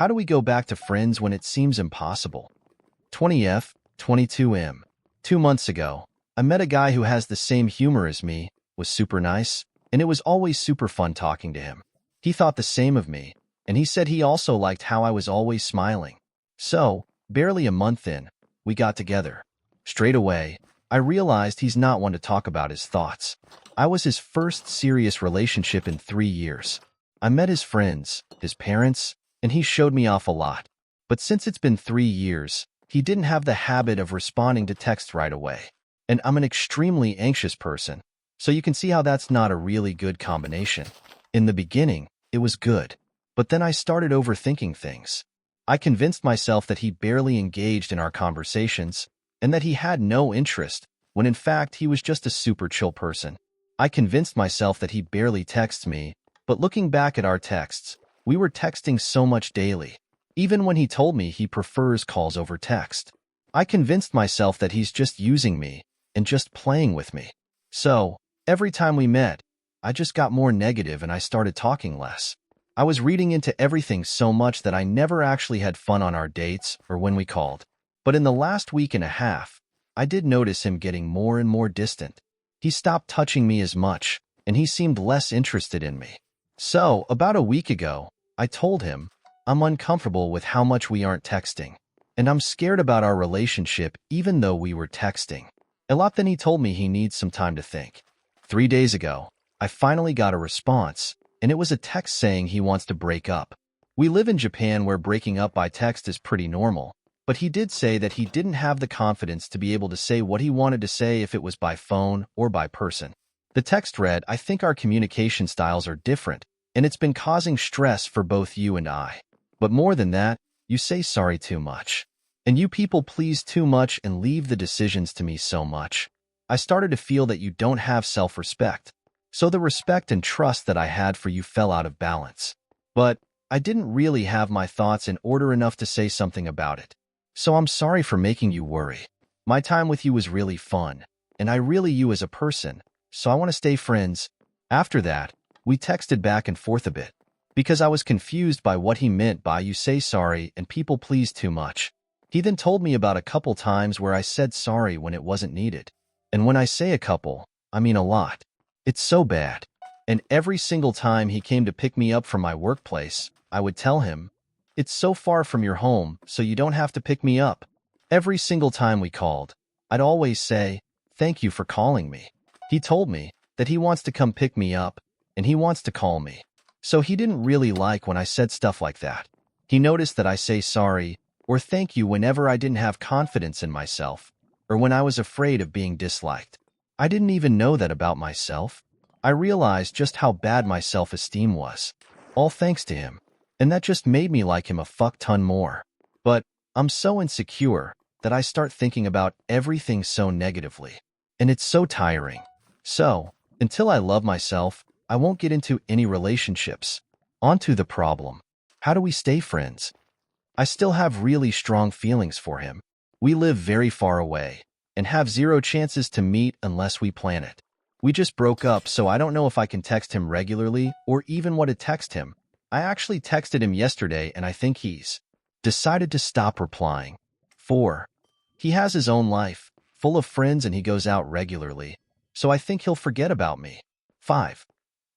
How do we go back to friends when it seems impossible? 20F, 22M. 2 months ago, I met a guy who has the same humor as me, was super nice, and it was always super fun talking to him. He thought the same of me, and he said he also liked how I was always smiling. So, barely a month in, we got together. Straight away, I realized he's not one to talk about his thoughts. I was his first serious relationship in 3 years. I met his friends, his parents, and he showed me off a lot. But since it's been 3 years, he didn't have the habit of responding to texts right away. And I'm an extremely anxious person, so you can see how that's not a really good combination. In the beginning, it was good, but then I started overthinking things. I convinced myself that he barely engaged in our conversations and that he had no interest, when in fact he was just a super chill person. I convinced myself that he barely texts me, but looking back at our texts, we were texting so much daily, even when he told me he prefers calls over text. I convinced myself that he's just using me and just playing with me. So, every time we met, I just got more negative and I started talking less. I was reading into everything so much that I never actually had fun on our dates or when we called. But in the last week and a half, I did notice him getting more and more distant. He stopped touching me as much, and he seemed less interested in me. So, about a week ago, I told him, I'm uncomfortable with how much we aren't texting, and I'm scared about our relationship even though we were texting a lot. Then he told me he needs some time to think. 3 days ago, I finally got a response, and it was a text saying he wants to break up. We live in Japan where breaking up by text is pretty normal, but he did say that he didn't have the confidence to be able to say what he wanted to say if it was by phone or by person. The text read, I think our communication styles are different, and it's been causing stress for both you and I. But more than that, you say sorry too much. And you people please too much and leave the decisions to me so much. I started to feel that you don't have self-respect. So the respect and trust that I had for you fell out of balance. But I didn't really have my thoughts in order enough to say something about it. So I'm sorry for making you worry. My time with you was really fun, and I really you as a person, so I want to stay friends. After that, we texted back and forth a bit, because I was confused by what he meant by you say sorry and people please too much. He then told me about a couple times where I said sorry when it wasn't needed. And when I say a couple, I mean a lot. It's so bad. And every single time he came to pick me up from my workplace, I would tell him, it's so far from your home, so you don't have to pick me up. Every single time we called, I'd always say, thank you for calling me. He told me that he wants to come pick me up, and he wants to call me. So he didn't really like when I said stuff like that. He noticed that I say sorry or thank you whenever I didn't have confidence in myself, or when I was afraid of being disliked. I didn't even know that about myself. I realized just how bad my self-esteem was, all thanks to him, and that just made me like him a fuck ton more. But I'm so insecure that I start thinking about everything so negatively, and it's so tiring. So, until I love myself, I won't get into any relationships. On to the problem. How do we stay friends? I still have really strong feelings for him. We live very far away and have zero chances to meet unless we plan it. We just broke up, so I don't know if I can text him regularly or even what to text him. I actually texted him yesterday and I think he's decided to stop replying. 4. He has his own life, full of friends, and he goes out regularly, so I think he'll forget about me. 5.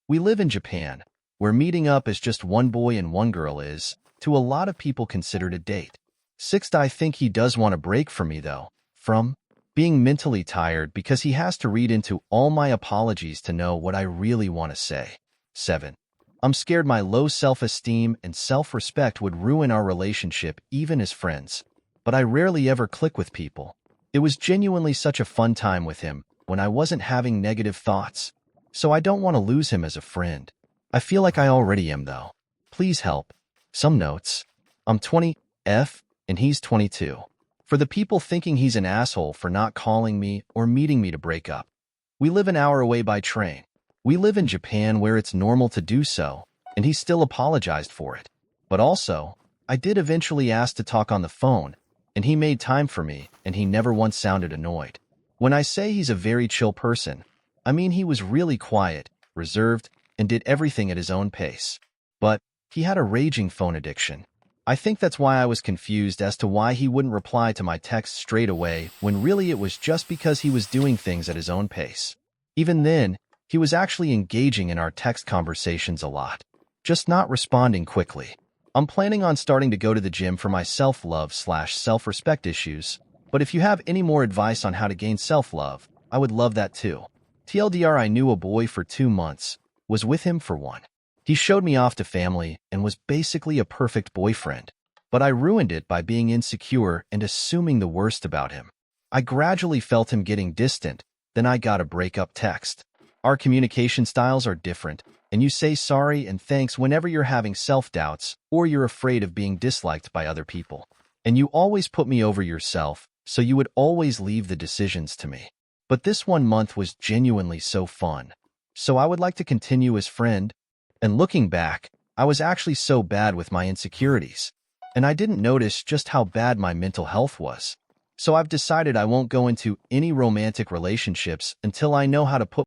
We live in Japan, where meeting up as just one boy and one girl is, to a lot of people, considered a date. 6. I think he does want a break from me though, from being mentally tired, because he has to read into all my apologies to know what I really want to say. 7. I'm scared my low self-esteem and self-respect would ruin our relationship even as friends. But I rarely ever click with people. It was genuinely such a fun time with him when I wasn't having negative thoughts. So I don't want to lose him as a friend. I feel like I already am though. Please help. Some notes. I'm 20F and he's 22. For the people thinking he's an asshole for not calling me or meeting me to break up. We live an hour away by train. We live in Japan where it's normal to do so, and he still apologized for it. But also, I did eventually ask to talk on the phone, and he made time for me, and he never once sounded annoyed. When I say he's a very chill person, I mean he was really quiet, reserved, and did everything at his own pace. But he had a raging phone addiction. I think that's why I was confused as to why he wouldn't reply to my text straight away when really it was just because he was doing things at his own pace. Even then, he was actually engaging in our text conversations a lot, just not responding quickly. I'm planning on starting to go to the gym for my self-love/self-respect issues, but if you have any more advice on how to gain self-love, I would love that too. TLDR, I knew a boy for 2 months, was with him for 1. He showed me off to family and was basically a perfect boyfriend, but I ruined it by being insecure and assuming the worst about him. I gradually felt him getting distant, then I got a breakup text. Our communication styles are different, and you say sorry and thanks whenever you're having self-doubts or you're afraid of being disliked by other people. And you always put me over yourself, so you would always leave the decisions to me. But this 1 month was genuinely so fun. So I would like to continue as friend. And looking back, I was actually so bad with my insecurities, and I didn't notice just how bad my mental health was. So I've decided I won't go into any romantic relationships until I know how to put